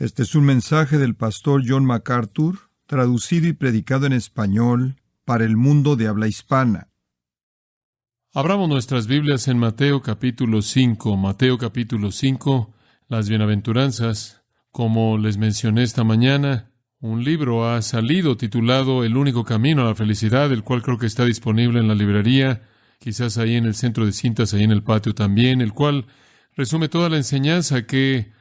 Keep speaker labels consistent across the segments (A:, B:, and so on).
A: Este es un mensaje del pastor John MacArthur, traducido y predicado en español para el mundo de habla hispana.
B: Abramos nuestras Biblias en Mateo capítulo 5. Mateo capítulo 5, las bienaventuranzas. Como les mencioné esta mañana, un libro ha salido titulado El único camino a la felicidad, el cual creo que está disponible en la librería, quizás ahí en el centro de cintas, ahí en el patio también, el cual resume toda la enseñanza que he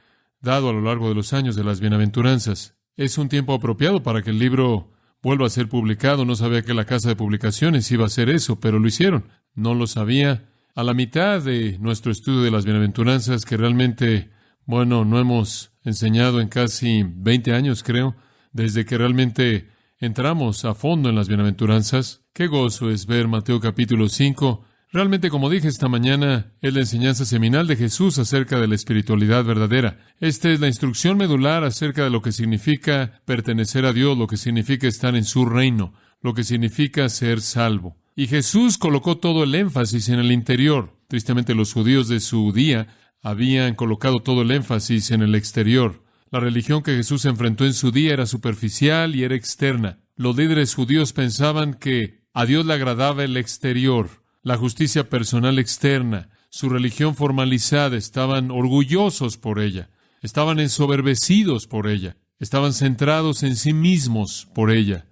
B: dado a lo largo de los años de las bienaventuranzas. Es un tiempo apropiado para que el libro vuelva a ser publicado. No sabía que la casa de publicaciones iba a hacer eso, pero lo hicieron. No lo sabía. A la mitad de nuestro estudio de las bienaventuranzas, que realmente, no hemos enseñado en casi 20 años, creo, desde que realmente entramos a fondo en las bienaventuranzas. Qué gozo es ver Mateo capítulo 5. Realmente, como dije esta mañana, es la enseñanza seminal de Jesús acerca de la espiritualidad verdadera. Esta es la instrucción medular acerca de lo que significa pertenecer a Dios, lo que significa estar en su reino, lo que significa ser salvo. Y Jesús colocó todo el énfasis en el interior. Tristemente, los judíos de su día habían colocado todo el énfasis en el exterior. La religión que Jesús enfrentó en su día era superficial y era externa. Los líderes judíos pensaban que a Dios le agradaba el exterior, la justicia personal externa, su religión formalizada. Estaban orgullosos por ella, estaban ensoberbecidos por ella, estaban centrados en sí mismos por ella.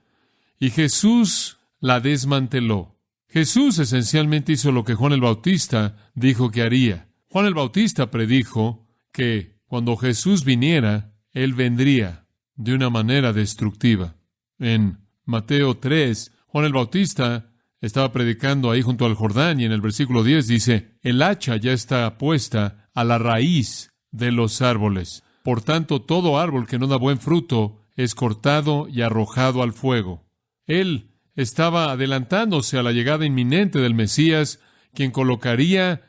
B: Y Jesús la desmanteló. Jesús esencialmente hizo lo que Juan el Bautista dijo que haría. Juan el Bautista predijo que cuando Jesús viniera, Él vendría de una manera destructiva. En Mateo 3, Juan el Bautista estaba predicando ahí junto al Jordán, y en el versículo 10 dice: el hacha ya está puesta a la raíz de los árboles. Por tanto, todo árbol que no da buen fruto es cortado y arrojado al fuego. Él estaba adelantándose a la llegada inminente del Mesías, quien colocaría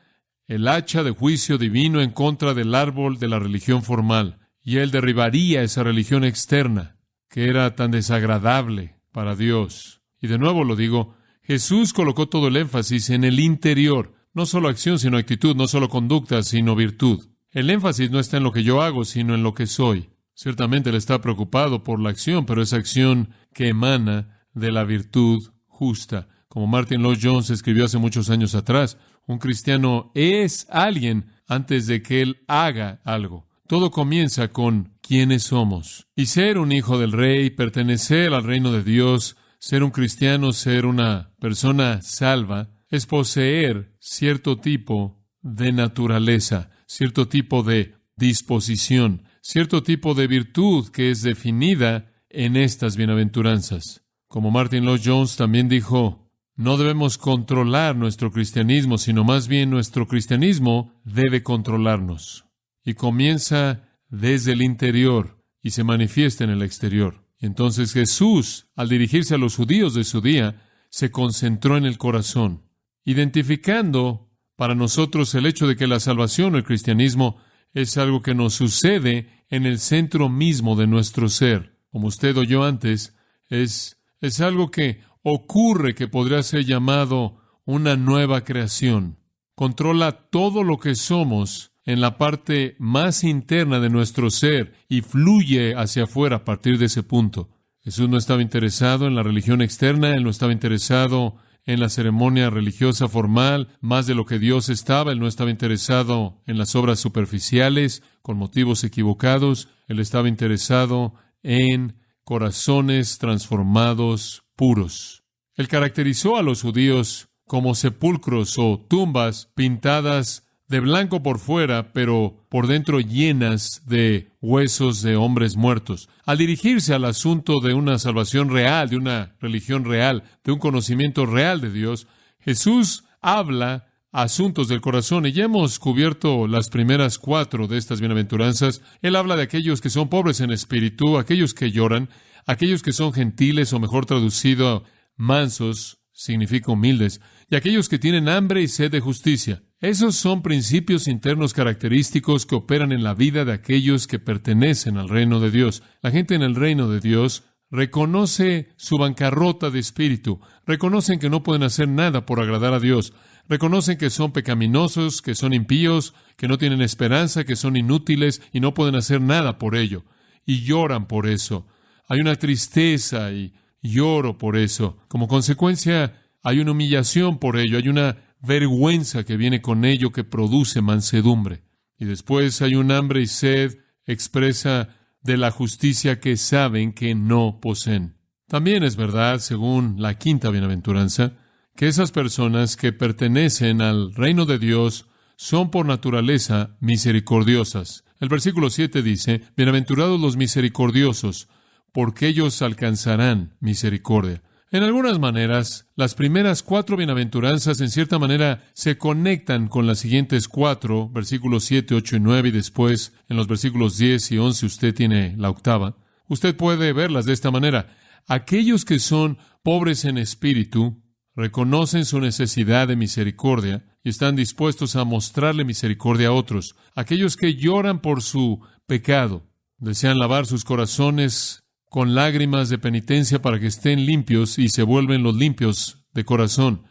B: el hacha de juicio divino en contra del árbol de la religión formal, y Él derribaría esa religión externa que era tan desagradable para Dios. Y de nuevo lo digo, Jesús colocó todo el énfasis en el interior, no solo acción, sino actitud, no solo conducta, sino virtud. El énfasis no está en lo que yo hago, sino en lo que soy. Ciertamente Él está preocupado por la acción, pero esa acción que emana de la virtud justa. Como Martin Lloyd-Jones escribió hace muchos años atrás, un cristiano es alguien antes de que él haga algo. Todo comienza con quiénes somos. Y ser un hijo del Rey, pertenecer al reino de Dios, ser un cristiano, ser una persona salva, es poseer cierto tipo de naturaleza, cierto tipo de disposición, cierto tipo de virtud que es definida en estas bienaventuranzas. Como Martin Lloyd-Jones también dijo, no debemos controlar nuestro cristianismo, sino más bien nuestro cristianismo debe controlarnos. Y comienza desde el interior y se manifiesta en el exterior. Entonces Jesús, al dirigirse a los judíos de su día, se concentró en el corazón, identificando para nosotros el hecho de que la salvación o el cristianismo es algo que nos sucede en el centro mismo de nuestro ser. Como usted oyó antes, es algo que ocurre, que podría ser llamado una nueva creación. Controla todo lo que somos en la parte más interna de nuestro ser y fluye hacia afuera a partir de ese punto. Jesús no estaba interesado en la religión externa, Él no estaba interesado en la ceremonia religiosa formal, más de lo que Dios estaba. Él no estaba interesado en las obras superficiales, con motivos equivocados. Él estaba interesado en corazones transformados, puros. Él caracterizó a los judíos como sepulcros o tumbas pintadas de blanco por fuera, pero por dentro llenas de huesos de hombres muertos. Al dirigirse al asunto de una salvación real, de una religión real, de un conocimiento real de Dios, Jesús habla asuntos del corazón, y ya hemos cubierto las primeras 4 de estas bienaventuranzas. Él habla de aquellos que son pobres en espíritu, aquellos que lloran, aquellos que son gentiles, o mejor traducido, mansos, significa humildes, y aquellos que tienen hambre y sed de justicia. Esos son principios internos característicos que operan en la vida de aquellos que pertenecen al reino de Dios. La gente en el reino de Dios reconoce su bancarrota de espíritu, reconocen que no pueden hacer nada por agradar a Dios, reconocen que son pecaminosos, que son impíos, que no tienen esperanza, que son inútiles y no pueden hacer nada por ello. y lloran por eso. Hay una tristeza y lloro por eso. Como consecuencia, hay una humillación por ello, hay una vergüenza que viene con ello que produce mansedumbre. Y después hay un hambre y sed expresa de la justicia que saben que no poseen. También es verdad, según la quinta bienaventuranza, que esas personas que pertenecen al reino de Dios son por naturaleza misericordiosas. El versículo 7 dice, bienaventurados los misericordiosos, porque ellos alcanzarán misericordia. En algunas maneras, las primeras 4 bienaventuranzas en cierta manera se conectan con las siguientes 4, versículos 7, 8 y 9, y después en los versículos 10 y 11 usted tiene la octava. Usted puede verlas de esta manera. Aquellos que son pobres en espíritu reconocen su necesidad de misericordia y están dispuestos a mostrarle misericordia a otros. Aquellos que lloran por su pecado, desean lavar sus corazones con lágrimas de penitencia para que estén limpios y se vuelven los limpios de corazón.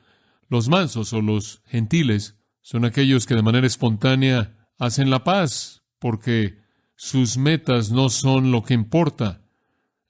B: Los mansos o los gentiles son aquellos que de manera espontánea hacen la paz porque sus metas no son lo que importa.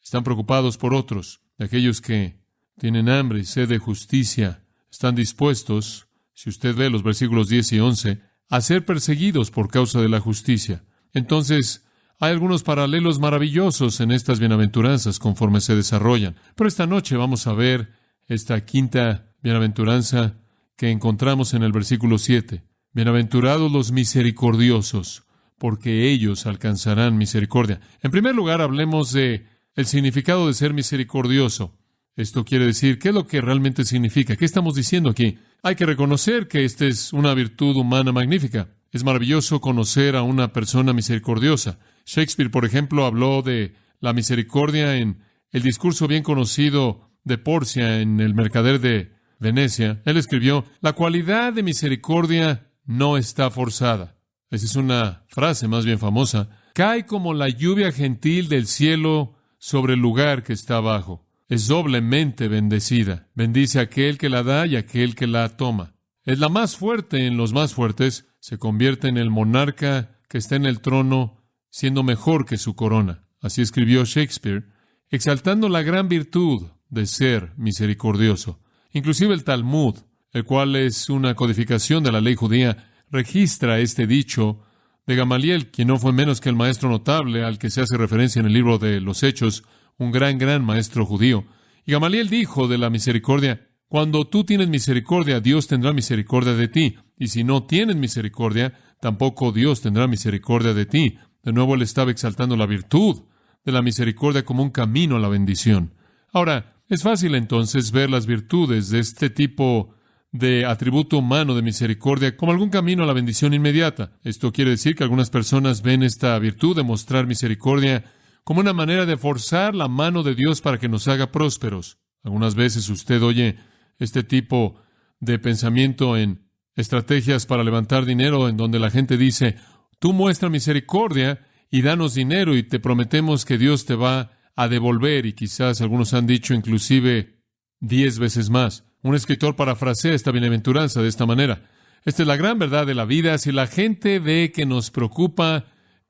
B: Están preocupados por otros. De aquellos que tienen hambre y sed de justicia están dispuestos, si usted ve los versículos 10 y 11, a ser perseguidos por causa de la justicia. Entonces, hay algunos paralelos maravillosos en estas bienaventuranzas conforme se desarrollan. Pero esta noche vamos a ver esta quinta bienaventuranza que encontramos en el versículo 7. Bienaventurados los misericordiosos, porque ellos alcanzarán misericordia. En primer lugar, hablemos de el significado de ser misericordioso. Esto quiere decir, ¿qué es lo que realmente significa? ¿Qué estamos diciendo aquí? Hay que reconocer que esta es una virtud humana magnífica. Es maravilloso conocer a una persona misericordiosa. Shakespeare, por ejemplo, habló de la misericordia en el discurso bien conocido de Porcia en El Mercader de Venecia. Él escribió, la cualidad de misericordia no está forzada. Esa es una frase más bien famosa. Cae como la lluvia gentil del cielo sobre el lugar que está abajo. Es doblemente bendecida. Bendice a aquel que la da y a aquel que la toma. Es la más fuerte en los más fuertes. Se convierte en el monarca que está en el trono, siendo mejor que su corona. Así escribió Shakespeare, exaltando la gran virtud de ser misericordioso. Inclusive el Talmud, el cual es una codificación de la ley judía, registra este dicho de Gamaliel, quien no fue menos que el maestro notable al que se hace referencia en el libro de los Hechos, un gran maestro judío. Y Gamaliel dijo de la misericordia, cuando tú tienes misericordia, Dios tendrá misericordia de ti. Y si no tienes misericordia, tampoco Dios tendrá misericordia de ti. De nuevo, él estaba exaltando la virtud de la misericordia como un camino a la bendición. Ahora, es fácil entonces ver las virtudes de este tipo de atributo humano de misericordia como algún camino a la bendición inmediata. Esto quiere decir que algunas personas ven esta virtud de mostrar misericordia como una manera de forzar la mano de Dios para que nos haga prósperos. Algunas veces usted oye este tipo de pensamiento en estrategias para levantar dinero, en donde la gente dice, tú muestra misericordia y danos dinero y te prometemos que Dios te va a devolver, y quizás algunos han dicho inclusive 10 veces más. Un escritor parafrasea esta bienaventuranza de esta manera. Esta es la gran verdad de la vida. Si la gente ve que nos preocupa,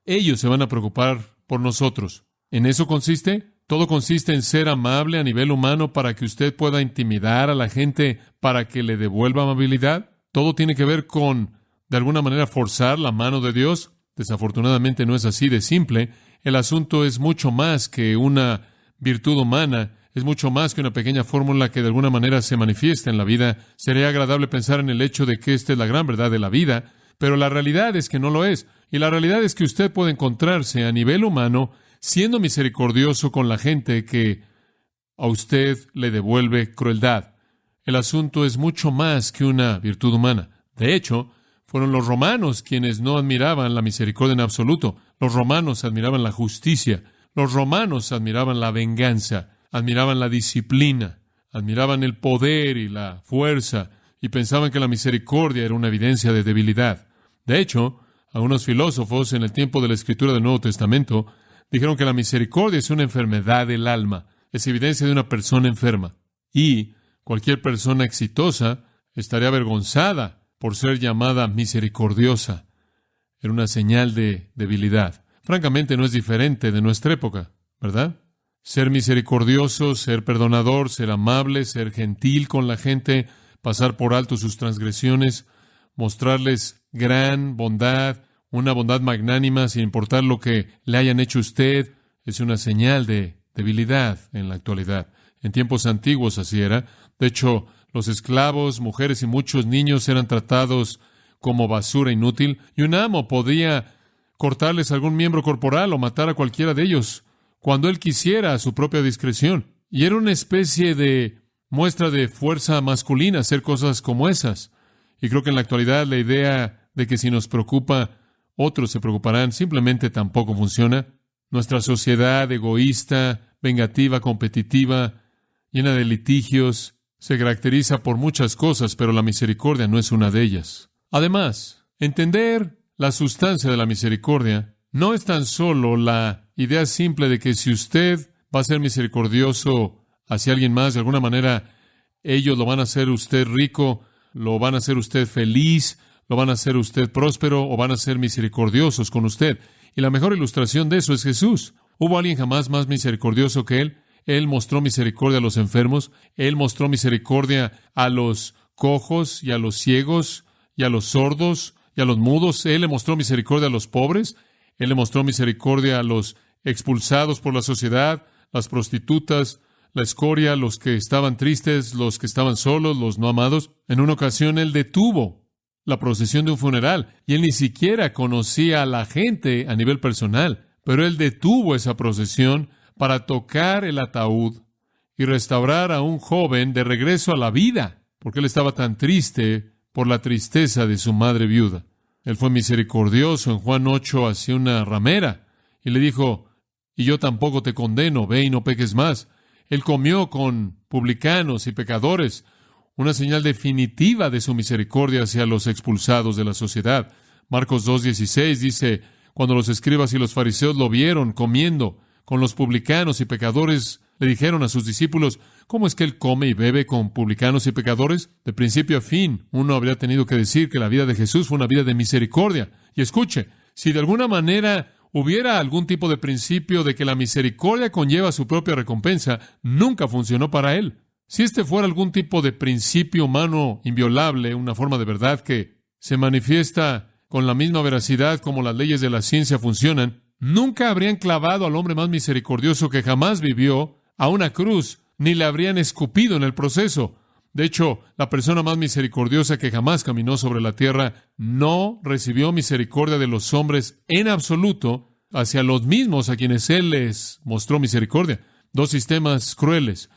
B: ellos se van a preocupar por nosotros. ¿En eso consiste? Todo consiste en ser amable a nivel humano para que usted pueda intimidar a la gente para que le devuelva amabilidad. Todo tiene que ver con, de alguna manera, forzar la mano de Dios. Desafortunadamente no es así de simple. El asunto es mucho más que una virtud humana. Es mucho más que una pequeña fórmula que de alguna manera se manifiesta en la vida. Sería agradable pensar en el hecho de que esta es la gran verdad de la vida, pero la realidad es que no lo es. Y la realidad es que usted puede encontrarse a nivel humano siendo misericordioso con la gente que a usted le devuelve crueldad. El asunto es mucho más que una virtud humana. De hecho, fueron los romanos quienes no admiraban la misericordia en absoluto. Los romanos admiraban la justicia. Los romanos admiraban la venganza. Admiraban la disciplina. Admiraban el poder y la fuerza. Y pensaban que la misericordia era una evidencia de debilidad. De hecho, algunos filósofos en el tiempo de la escritura del Nuevo Testamento dijeron que la misericordia es una enfermedad del alma. Es evidencia de una persona enferma. Y cualquier persona exitosa estaría avergonzada por ser llamada misericordiosa. Era una señal de debilidad. francamente no es diferente de nuestra época, ¿verdad? Ser misericordioso, ser perdonador, ser amable, ser gentil con la gente, pasar por alto sus transgresiones, mostrarles gran bondad, una bondad magnánima sin importar lo que le hayan hecho a usted, es una señal de debilidad en la actualidad. En tiempos antiguos así era. De hecho, los esclavos, mujeres y muchos niños eran tratados como basura inútil, y un amo podía cortarles algún miembro corporal o matar a cualquiera de ellos cuando él quisiera a su propia discreción. Y era una especie de muestra de fuerza masculina hacer cosas como esas. Y creo que en la actualidad la idea de que si nos preocupa, otros se preocuparán, simplemente tampoco funciona. Nuestra sociedad egoísta, vengativa, competitiva, llena de litigios, se caracteriza por muchas cosas, pero la misericordia no es una de ellas. Además, entender la sustancia de la misericordia no es tan solo la idea simple de que si usted va a ser misericordioso hacia alguien más, de alguna manera ellos lo van a hacer usted rico, lo van a hacer usted feliz, lo van a hacer usted próspero o van a ser misericordiosos con usted. Y la mejor ilustración de eso es Jesús. ¿Hubo alguien jamás más misericordioso que Él? Él mostró misericordia a los enfermos, Él mostró misericordia a los cojos y a los ciegos y a los sordos y a los mudos. Él le mostró misericordia a los pobres, Él le mostró misericordia a los expulsados por la sociedad, las prostitutas, la escoria, los que estaban tristes, los que estaban solos, los no amados. En una ocasión Él detuvo la procesión de un funeral y Él ni siquiera conocía a la gente a nivel personal, pero Él detuvo esa procesión para tocar el ataúd y restaurar a un joven de regreso a la vida, porque él estaba tan triste por la tristeza de su madre viuda. Él fue misericordioso en Juan 8 hacia una ramera y le dijo, y yo tampoco te condeno, ve y no peques más. Él comió con publicanos y pecadores, una señal definitiva de su misericordia hacia los expulsados de la sociedad. Marcos 2:16 dice, cuando los escribas y los fariseos lo vieron comiendo con los publicanos y pecadores, le dijeron a sus discípulos, ¿cómo es que él come y bebe con publicanos y pecadores? De principio a fin, uno habría tenido que decir que la vida de Jesús fue una vida de misericordia. Y escuche, si de alguna manera hubiera algún tipo de principio de que la misericordia conlleva su propia recompensa, nunca funcionó para él. Si este fuera algún tipo de principio humano inviolable, una forma de verdad que se manifiesta con la misma veracidad como las leyes de la ciencia funcionan, nunca habrían clavado al hombre más misericordioso que jamás vivió a una cruz, ni le habrían escupido en el proceso. De hecho, la persona más misericordiosa que jamás caminó sobre la tierra no recibió misericordia de los hombres en absoluto hacia los mismos a quienes Él les mostró misericordia. Dos sistemas crueles,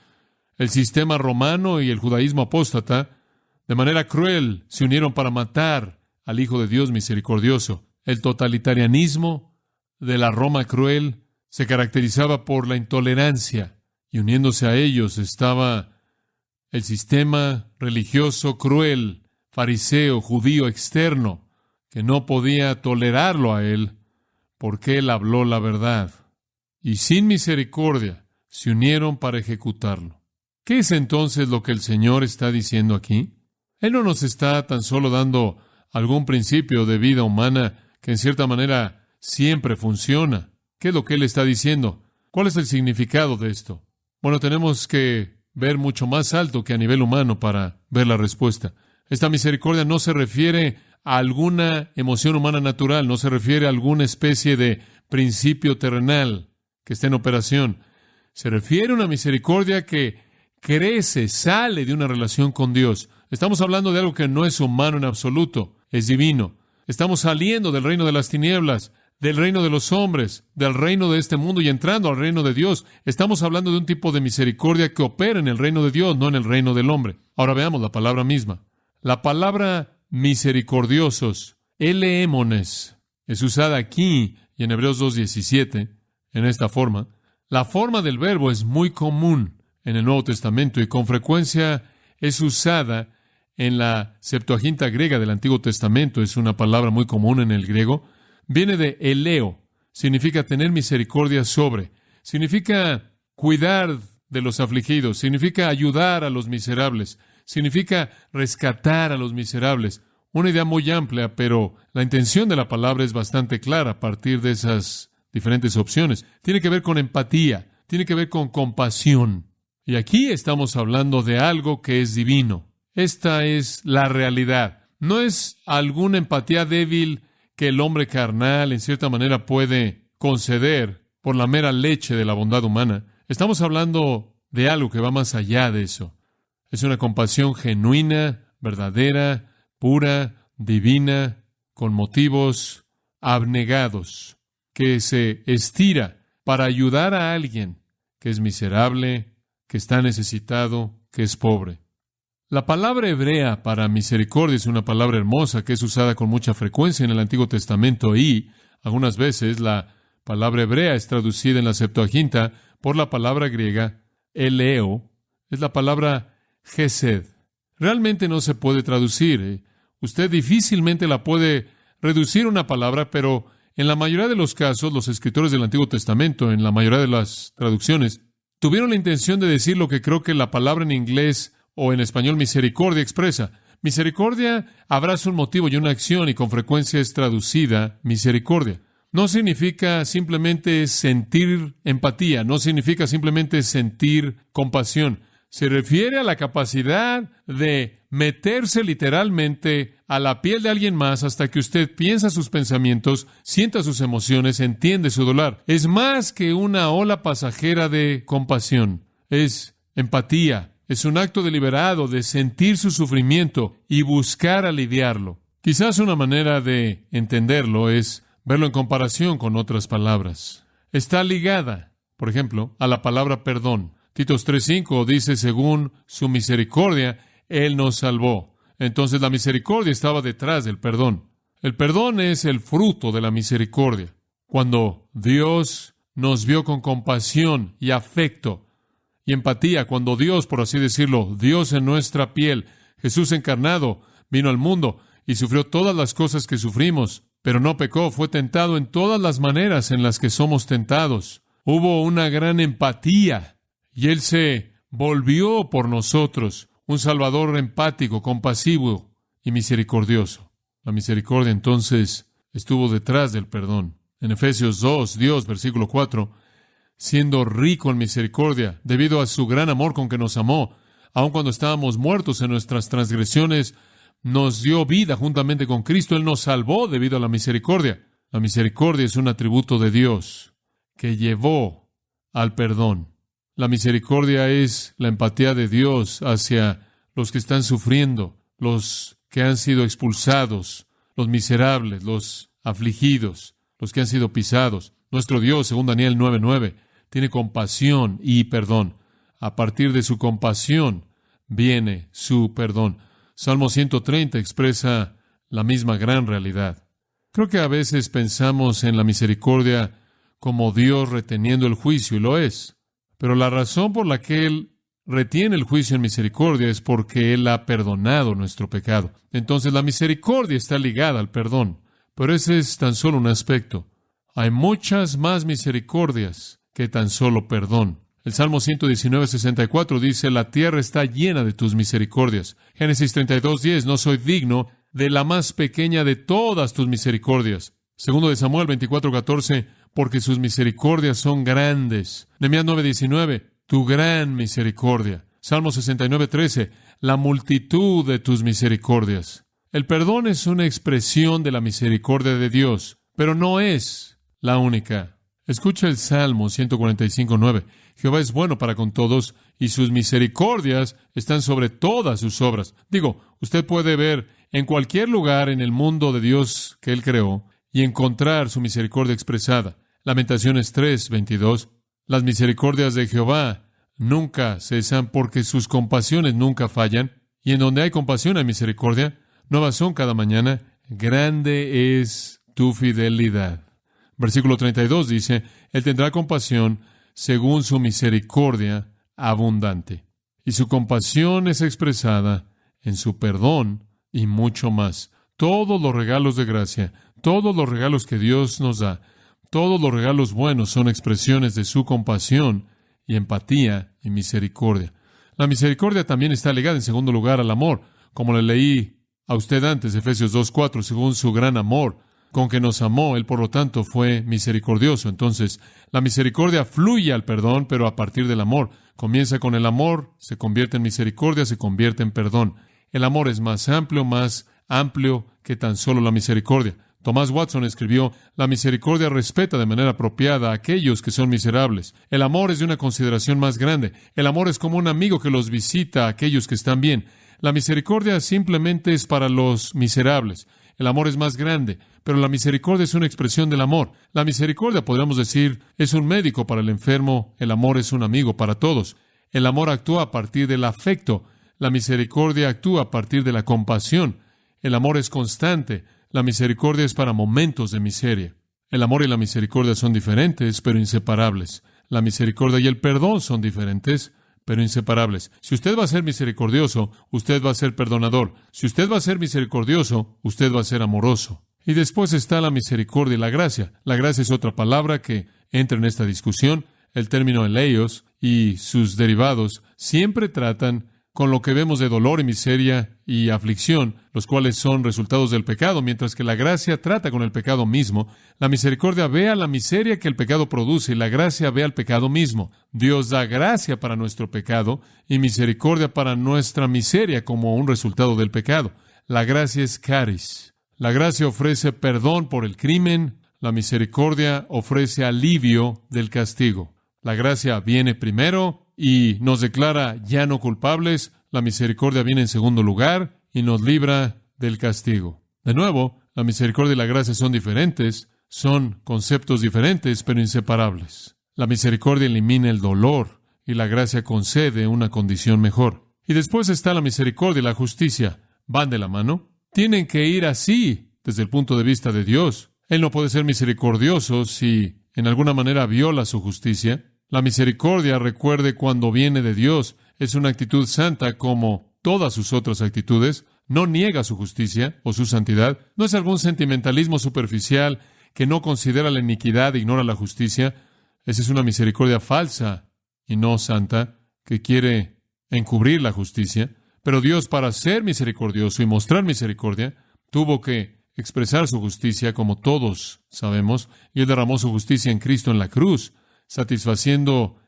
B: el sistema romano y el judaísmo apóstata, de manera cruel se unieron para matar al Hijo de Dios misericordioso. El totalitarianismo de la Roma cruel se caracterizaba por la intolerancia, y uniéndose a ellos estaba el sistema religioso cruel, fariseo, judío externo, que no podía tolerarlo a él, porque él habló la verdad. Y sin misericordia se unieron para ejecutarlo. ¿Qué es entonces lo que el Señor está diciendo aquí? Él no nos está tan solo dando algún principio de vida humana que en cierta manera siempre funciona. ¿Qué es lo que Él está diciendo? ¿Cuál es el significado de esto? Bueno, tenemos que ver mucho más alto que a nivel humano para ver la respuesta. Esta misericordia no se refiere a alguna emoción humana natural, no se refiere a alguna especie de principio terrenal que esté en operación. Se refiere a una misericordia que crece, sale de una relación con Dios. Estamos hablando de algo que no es humano en absoluto, es divino. Estamos saliendo del reino de las tinieblas, del reino de los hombres, del reino de este mundo y entrando al reino de Dios. Estamos hablando de un tipo de misericordia que opera en el reino de Dios, no en el reino del hombre. Ahora veamos la palabra misma. La palabra misericordiosos, eleemones, es usada aquí y en Hebreos 2:17, en esta forma. La forma del verbo es muy común en el Nuevo Testamento y con frecuencia es usada en la Septuaginta griega del Antiguo Testamento. Es una palabra muy común en el griego. Viene de eleo, significa tener misericordia sobre, significa cuidar de los afligidos, significa ayudar a los miserables, significa rescatar a los miserables. Una idea muy amplia, pero la intención de la palabra es bastante clara a partir de esas diferentes opciones. Tiene que ver con empatía, tiene que ver con compasión. Y aquí estamos hablando de algo que es divino. Esta es la realidad. No es alguna empatía débil que el hombre carnal, en cierta manera, puede conceder por la mera leche de la bondad humana. Estamos hablando de algo que va más allá de eso. Es una compasión genuina, verdadera, pura, divina, con motivos abnegados, que se estira para ayudar a alguien que es miserable, que está necesitado, que es pobre. La palabra hebrea para misericordia es una palabra hermosa que es usada con mucha frecuencia en el Antiguo Testamento y, algunas veces, la palabra hebrea es traducida en la Septuaginta por la palabra griega eleo. Es la palabra gesed. Realmente no se puede traducir. Usted difícilmente la puede reducir a una palabra, pero en la mayoría de los casos, los escritores del Antiguo Testamento, en la mayoría de las traducciones, tuvieron la intención de decir lo que creo que la palabra en inglés o en español misericordia expresa. Misericordia abraza un motivo y una acción y con frecuencia es traducida misericordia. No significa simplemente sentir empatía, no significa simplemente sentir compasión. Se refiere a la capacidad de meterse literalmente a la piel de alguien más hasta que usted piensa sus pensamientos, sienta sus emociones, entiende su dolor. Es más que una ola pasajera de compasión. Es empatía. Es un acto deliberado de sentir su sufrimiento y buscar aliviarlo. Quizás una manera de entenderlo es verlo en comparación con otras palabras. Está ligada, por ejemplo, a la palabra perdón. Titos 3:5 dice, según su misericordia, Él nos salvó. Entonces la misericordia estaba detrás del perdón. El perdón es el fruto de la misericordia. Cuando Dios nos vio con compasión y afecto y empatía, cuando Dios, por así decirlo, Dios en nuestra piel, Jesús encarnado, vino al mundo y sufrió todas las cosas que sufrimos, pero no pecó, fue tentado en todas las maneras en las que somos tentados. Hubo una gran empatía. Y Él se volvió por nosotros, un Salvador empático, compasivo y misericordioso. La misericordia entonces estuvo detrás del perdón. En Efesios 2, Dios, versículo 4, siendo rico en misericordia, debido a su gran amor con que nos amó, aun cuando estábamos muertos en nuestras transgresiones, nos dio vida juntamente con Cristo. Él nos salvó debido a la misericordia. La misericordia es un atributo de Dios que llevó al perdón. La misericordia es la empatía de Dios hacia los que están sufriendo, los que han sido expulsados, los miserables, los afligidos, los que han sido pisados. Nuestro Dios, según Daniel 9:9, tiene compasión y perdón. A partir de su compasión viene su perdón. Salmo 130 expresa la misma gran realidad. Creo que a veces pensamos en la misericordia como Dios reteniendo el juicio, y lo es. Pero la razón por la que Él retiene el juicio en misericordia es porque Él ha perdonado nuestro pecado. Entonces la misericordia está ligada al perdón. Pero ese es tan solo un aspecto. Hay muchas más misericordias que tan solo perdón. El Salmo 119:64 dice, la tierra está llena de tus misericordias. Génesis 32:10, no soy digno de la más pequeña de todas tus misericordias. Segundo de Samuel 24:14, porque sus misericordias son grandes. Nehemías 9:19, tu gran misericordia. Salmo 69:13, la multitud de tus misericordias. El perdón es una expresión de la misericordia de Dios, pero no es la única. Escucha el Salmo 145:9. Jehová es bueno para con todos, y sus misericordias están sobre todas sus obras. Usted puede ver en cualquier lugar en el mundo de Dios que Él creó y encontrar su misericordia expresada. Lamentaciones 3:22. Las misericordias de Jehová nunca cesan, porque sus compasiones nunca fallan. Y en donde hay compasión hay misericordia. Nuevas son cada mañana. Grande es tu fidelidad. Versículo 32 dice, Él tendrá compasión según su misericordia abundante. Y su compasión es expresada en su perdón y mucho más. Todos los regalos de gracia, todos los regalos que Dios nos da, todos los regalos buenos son expresiones de su compasión y empatía y misericordia. La misericordia también está ligada, en segundo lugar, al amor. Como le leí a usted antes, Efesios 2:4, según su gran amor, con que nos amó, Él por lo tanto fue misericordioso. Entonces, la misericordia fluye al perdón, pero a partir del amor. Comienza con el amor, se convierte en misericordia, se convierte en perdón. El amor es más amplio que tan solo la misericordia. Thomas Watson escribió, la misericordia respeta de manera apropiada a aquellos que son miserables. El amor es de una consideración más grande. El amor es como un amigo que los visita a aquellos que están bien. La misericordia simplemente es para los miserables. El amor es más grande, pero la misericordia es una expresión del amor. La misericordia, podríamos decir, es un médico para el enfermo. El amor es un amigo para todos. El amor actúa a partir del afecto. La misericordia actúa a partir de la compasión. El amor es constante. La misericordia es para momentos de miseria. El amor y la misericordia son diferentes, pero inseparables. La misericordia y el perdón son diferentes, pero inseparables. Si usted va a ser misericordioso, usted va a ser perdonador. Si usted va a ser misericordioso, usted va a ser amoroso. Y después está la misericordia y la gracia. La gracia es otra palabra que entra en esta discusión. El término eleos y sus derivados siempre tratan con lo que vemos de dolor y miseria y aflicción, los cuales son resultados del pecado, mientras que la gracia trata con el pecado mismo. La misericordia ve a la miseria que el pecado produce y la gracia ve al pecado mismo. Dios da gracia para nuestro pecado y misericordia para nuestra miseria como un resultado del pecado. La gracia es charis. La gracia ofrece perdón por el crimen, la misericordia ofrece alivio del castigo. La gracia viene primero y nos declara ya no culpables. La misericordia viene en segundo lugar y nos libra del castigo. De nuevo, la misericordia y la gracia son diferentes, son conceptos diferentes, pero inseparables. La misericordia elimina el dolor y la gracia concede una condición mejor. Y después está la misericordia y la justicia. ¿Van de la mano? Tienen que ir así desde el punto de vista de Dios. Él no puede ser misericordioso si en alguna manera viola su justicia. La misericordia, recuerde, cuando viene de Dios, es una actitud santa como todas sus otras actitudes. No niega su justicia o su santidad. No es algún sentimentalismo superficial que no considera la iniquidad e ignora la justicia. Esa es una misericordia falsa y no santa que quiere encubrir la justicia. Pero Dios, para ser misericordioso y mostrar misericordia, tuvo que expresar su justicia, como todos sabemos, y Él derramó su justicia en Cristo en la cruz, satisfaciendo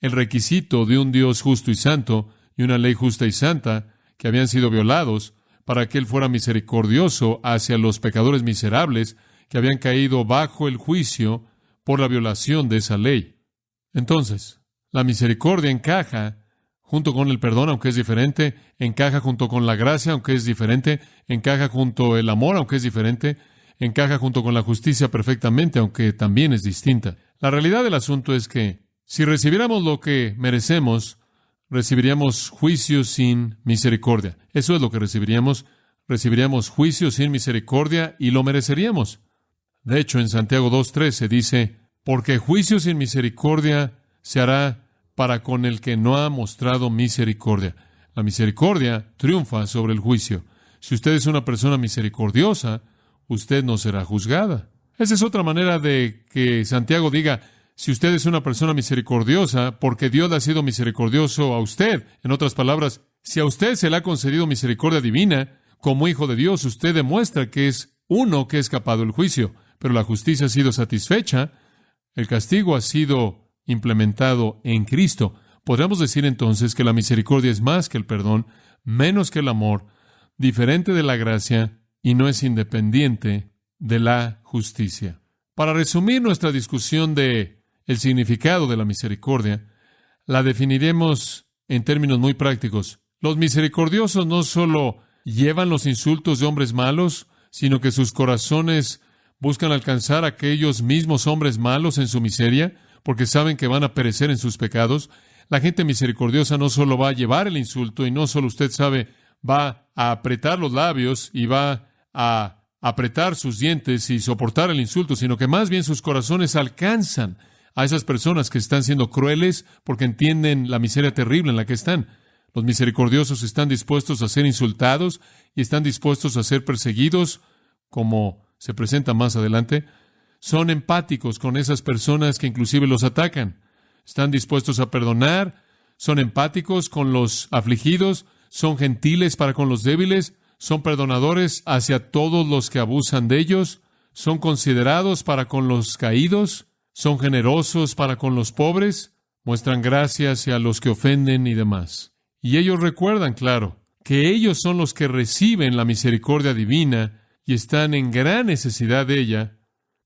B: el requisito de un Dios justo y santo y una ley justa y santa que habían sido violados, para que Él fuera misericordioso hacia los pecadores miserables que habían caído bajo el juicio por la violación de esa ley. Entonces, la misericordia encaja junto con el perdón, aunque es diferente, encaja junto con la gracia, aunque es diferente, encaja junto el amor, aunque es diferente, encaja junto con la justicia perfectamente, aunque también es distinta. La realidad del asunto es que si recibiéramos lo que merecemos, recibiríamos juicio sin misericordia. Eso es lo que recibiríamos. Recibiríamos juicio sin misericordia y lo mereceríamos. De hecho, en Santiago 2:13 dice, porque juicio sin misericordia se hará para con el que no ha mostrado misericordia. La misericordia triunfa sobre el juicio. Si usted es una persona misericordiosa, usted no será juzgada. Esa es otra manera de que Santiago diga, si usted es una persona misericordiosa, porque Dios le ha sido misericordioso a usted. En otras palabras, si a usted se le ha concedido misericordia divina, como hijo de Dios, usted demuestra que es uno que ha escapado del juicio. Pero la justicia ha sido satisfecha, el castigo ha sido implementado en Cristo. Podríamos decir entonces que la misericordia es más que el perdón, menos que el amor, diferente de la gracia y no es independiente de la justicia. Para resumir nuestra discusión de el significado de la misericordia, la definiremos en términos muy prácticos. Los misericordiosos no solo llevan los insultos de hombres malos, sino que sus corazones buscan alcanzar a aquellos mismos hombres malos en su miseria, porque saben que van a perecer en sus pecados. La gente misericordiosa no solo va a llevar el insulto, y no solo usted sabe, va a apretar los labios y va a apretar sus dientes y soportar el insulto, sino que más bien sus corazones alcanzan a esas personas que están siendo crueles porque entienden la miseria terrible en la que están. Los misericordiosos están dispuestos a ser insultados y están dispuestos a ser perseguidos, como se presenta más adelante. Son empáticos con esas personas que inclusive los atacan. Están dispuestos a perdonar, son empáticos con los afligidos, son gentiles para con los débiles, son perdonadores hacia todos los que abusan de ellos, son considerados para con los caídos, son generosos para con los pobres, muestran gracia hacia los que ofenden y demás. Y ellos recuerdan, claro, que ellos son los que reciben la misericordia divina y están en gran necesidad de ella,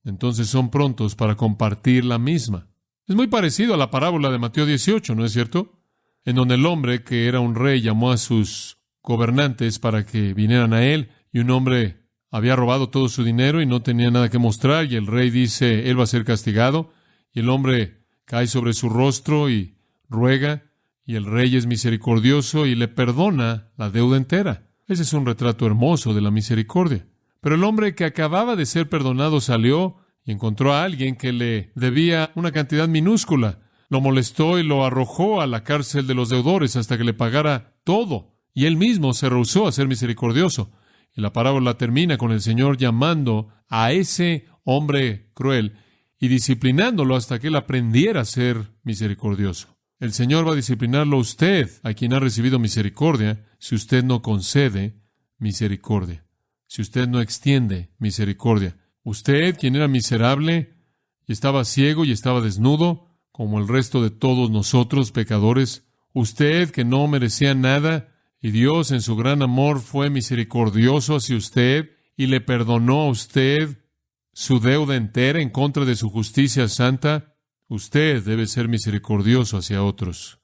B: entonces son prontos para compartir la misma. Es muy parecido a la parábola de Mateo 18, ¿no es cierto? En donde el hombre que era un rey llamó a sus gobernantes para que vinieran a él, y un hombre había robado todo su dinero y no tenía nada que mostrar, y el rey dice, él va a ser castigado, y el hombre cae sobre su rostro y ruega, y el rey es misericordioso y le perdona la deuda entera. Ese es un retrato hermoso de la misericordia. Pero el hombre que acababa de ser perdonado salió y encontró a alguien que le debía una cantidad minúscula. Lo molestó y lo arrojó a la cárcel de los deudores hasta que le pagara todo. Y él mismo se rehusó a ser misericordioso. Y la parábola termina con el Señor llamando a ese hombre cruel y disciplinándolo hasta que él aprendiera a ser misericordioso. El Señor va a disciplinarlo a usted, a quien ha recibido misericordia, si usted no concede misericordia, si usted no extiende misericordia. Usted, quien era miserable, y estaba ciego y estaba desnudo, como el resto de todos nosotros, pecadores, usted que no merecía nada, y Dios en su gran amor fue misericordioso hacia usted, y le perdonó a usted su deuda entera en contra de su justicia santa. Usted debe ser misericordioso hacia otros.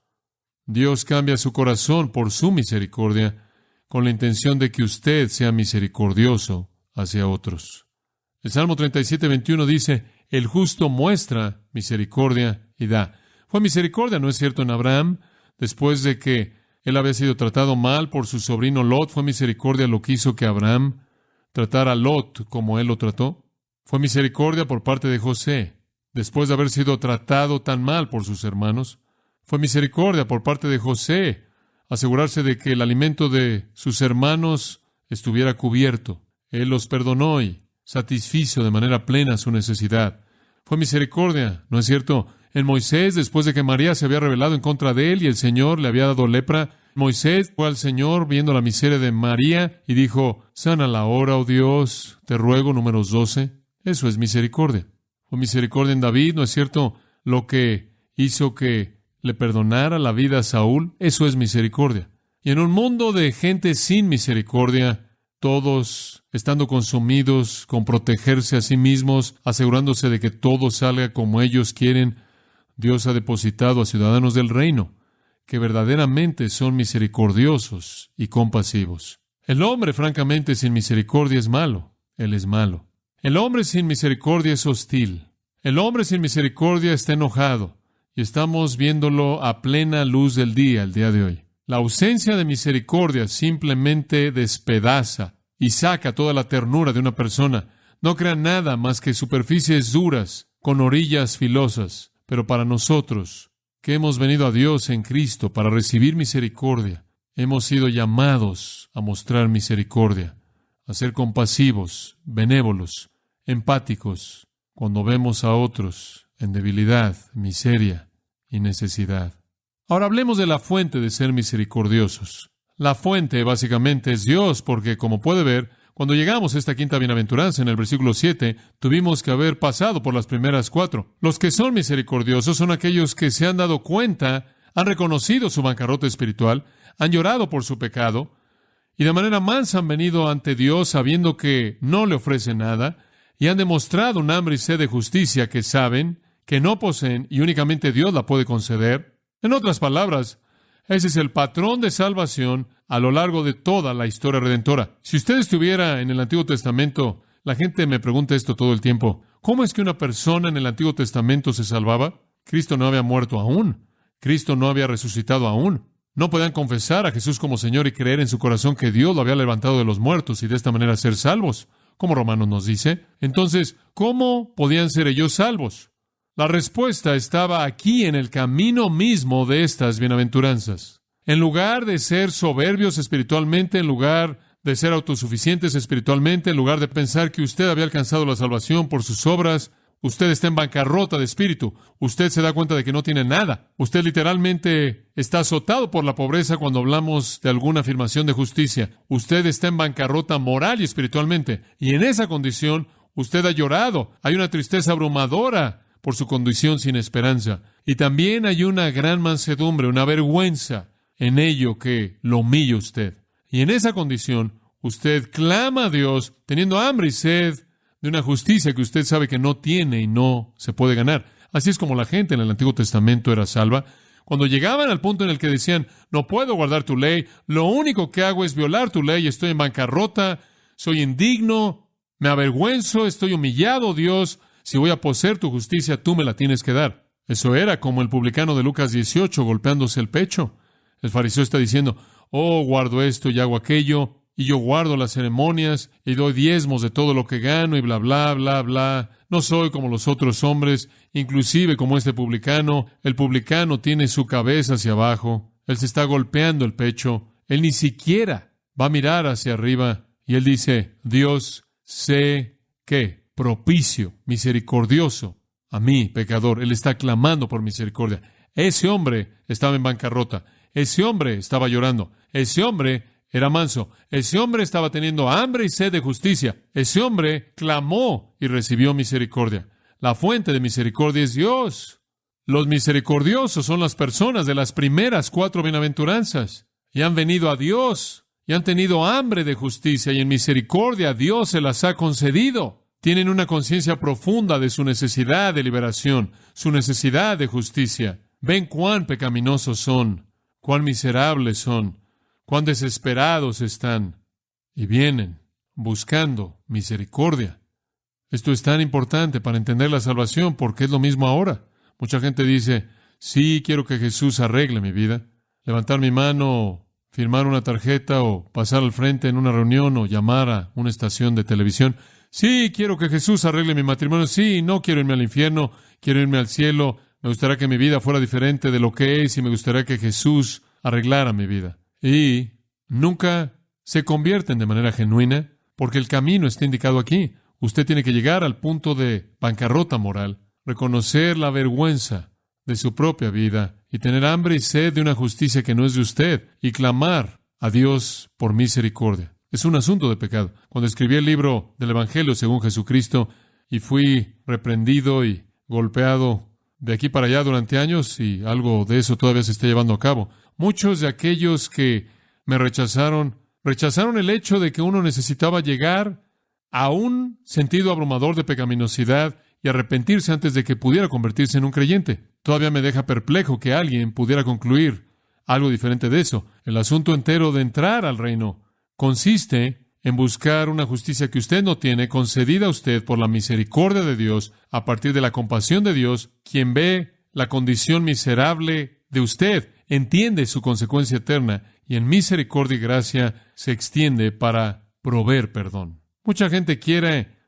B: Dios cambia su corazón por su misericordia con la intención de que usted sea misericordioso hacia otros. El Salmo 37:21 dice, el justo muestra misericordia y da. Fue misericordia, ¿no es cierto?, en Abraham, después de que él había sido tratado mal por su sobrino Lot. Fue misericordia lo que hizo que Abraham tratara a Lot como él lo trató. Fue misericordia por parte de José, después de haber sido tratado tan mal por sus hermanos. Fue misericordia por parte de José asegurarse de que el alimento de sus hermanos estuviera cubierto. Él los perdonó y satisfizo de manera plena su necesidad. Fue misericordia, ¿no es cierto?, en Moisés, después de que María se había rebelado en contra de él y el Señor le había dado lepra. Moisés fue al Señor viendo la miseria de María y dijo, sánala ahora, oh Dios, te ruego, Números 12. Eso es misericordia. Fue misericordia en David, ¿no es cierto?, lo que hizo que le perdonara la vida a Saúl. Eso es misericordia. Y en un mundo de gente sin misericordia, todos estando consumidos con protegerse a sí mismos, asegurándose de que todo salga como ellos quieren, Dios ha depositado a ciudadanos del reino que verdaderamente son misericordiosos y compasivos. El hombre, francamente, sin misericordia es malo. Él es malo. El hombre sin misericordia es hostil. El hombre sin misericordia está enojado. Y estamos viéndolo a plena luz del día, el día de hoy. La ausencia de misericordia simplemente despedaza y saca toda la ternura de una persona. No crea nada más que superficies duras, con orillas filosas. Pero para nosotros, que hemos venido a Dios en Cristo para recibir misericordia, hemos sido llamados a mostrar misericordia, a ser compasivos, benévolos, empáticos, cuando vemos a otros en debilidad, miseria y necesidad. Ahora hablemos de la fuente de ser misericordiosos. La fuente básicamente es Dios, porque como puede ver, cuando llegamos a esta quinta bienaventuranza en el versículo 7, tuvimos que haber pasado por las primeras 4. Los que son misericordiosos son aquellos que se han dado cuenta, han reconocido su bancarrota espiritual, han llorado por su pecado, y de manera mansa han venido ante Dios sabiendo que no le ofrece nada, y han demostrado un hambre y sed de justicia que saben, que no poseen, y únicamente Dios la puede conceder. En otras palabras, ese es el patrón de salvación a lo largo de toda la historia redentora. Si usted estuviera en el Antiguo Testamento, la gente me pregunta esto todo el tiempo. ¿Cómo es que una persona en el Antiguo Testamento se salvaba? Cristo no había muerto aún. Cristo no había resucitado aún. No podían confesar a Jesús como Señor y creer en su corazón que Dios lo había levantado de los muertos y de esta manera ser salvos, como Romanos nos dice. Entonces, ¿cómo podían ser ellos salvos? La respuesta estaba aquí en el camino mismo de estas bienaventuranzas. En lugar de ser soberbios espiritualmente, en lugar de ser autosuficientes espiritualmente, en lugar de pensar que usted había alcanzado la salvación por sus obras, usted está en bancarrota de espíritu. Usted se da cuenta de que no tiene nada. Usted literalmente está azotado por la pobreza cuando hablamos de alguna afirmación de justicia. Usted está en bancarrota moral y espiritualmente. Y en esa condición, Usted ha llorado. Hay una tristeza abrumadora por su condición sin esperanza. Y también hay una gran mansedumbre, una vergüenza en ello que lo humilla usted. Y en esa condición, usted clama a Dios teniendo hambre y sed de una justicia que usted sabe que no tiene y no se puede ganar. Así es como la gente en el Antiguo Testamento era salva. Cuando llegaban al punto en el que decían, no puedo guardar tu ley, lo único que hago es violar tu ley, estoy en bancarrota, soy indigno, me avergüenzo, estoy humillado, Dios, si voy a poseer tu justicia, tú me la tienes que dar. Eso era como el publicano de Lucas 18 golpeándose el pecho. El fariseo está diciendo, oh, guardo esto y hago aquello, y yo guardo las ceremonias, y doy diezmos de todo lo que gano, y bla, bla, bla, bla. No soy como los otros hombres, inclusive como este publicano. El publicano tiene su cabeza hacia abajo. Él se está golpeando el pecho. Él ni siquiera va a mirar hacia arriba. Y él dice, Dios, sé que propicio, misericordioso a mí, pecador. Él está clamando por misericordia. Ese hombre estaba en bancarrota. Ese hombre estaba llorando. Ese hombre era manso. Ese hombre estaba teniendo hambre y sed de justicia. Ese hombre clamó y recibió misericordia. La fuente de misericordia es Dios. Los misericordiosos son las personas de las primeras 4 bienaventuranzas. Y han venido a Dios. Y han tenido hambre de justicia. Y en misericordia Dios se las ha concedido. Tienen una conciencia profunda de su necesidad de liberación, su necesidad de justicia. Ven cuán pecaminosos son, cuán miserables son, cuán desesperados están, y vienen buscando misericordia. Esto es tan importante para entender la salvación, porque es lo mismo ahora. Mucha gente dice, sí, quiero que Jesús arregle mi vida. Levantar mi mano, firmar una tarjeta, o pasar al frente en una reunión, o llamar a una estación de televisión. Sí, quiero que Jesús arregle mi matrimonio. Sí, no quiero irme al infierno, quiero irme al cielo. Me gustaría que mi vida fuera diferente de lo que es, y me gustaría que Jesús arreglara mi vida. Y nunca se convierten de manera genuina, porque el camino está indicado aquí. Usted tiene que llegar al punto de bancarrota moral, reconocer la vergüenza de su propia vida y tener hambre y sed de una justicia que no es de usted y clamar a Dios por misericordia. Es un asunto de pecado. Cuando escribí el libro del Evangelio según Jesucristo y fui reprendido y golpeado de aquí para allá durante años, y algo de eso todavía se está llevando a cabo, muchos de aquellos que me rechazaron el hecho de que uno necesitaba llegar a un sentido abrumador de pecaminosidad y arrepentirse antes de que pudiera convertirse en un creyente. Todavía me deja perplejo que alguien pudiera concluir algo diferente de eso. El asunto entero de entrar al reino consiste en buscar una justicia que usted no tiene, concedida a usted por la misericordia de Dios, a partir de la compasión de Dios, quien ve la condición miserable de usted, entiende su consecuencia eterna, y en misericordia y gracia se extiende para proveer perdón. Mucha gente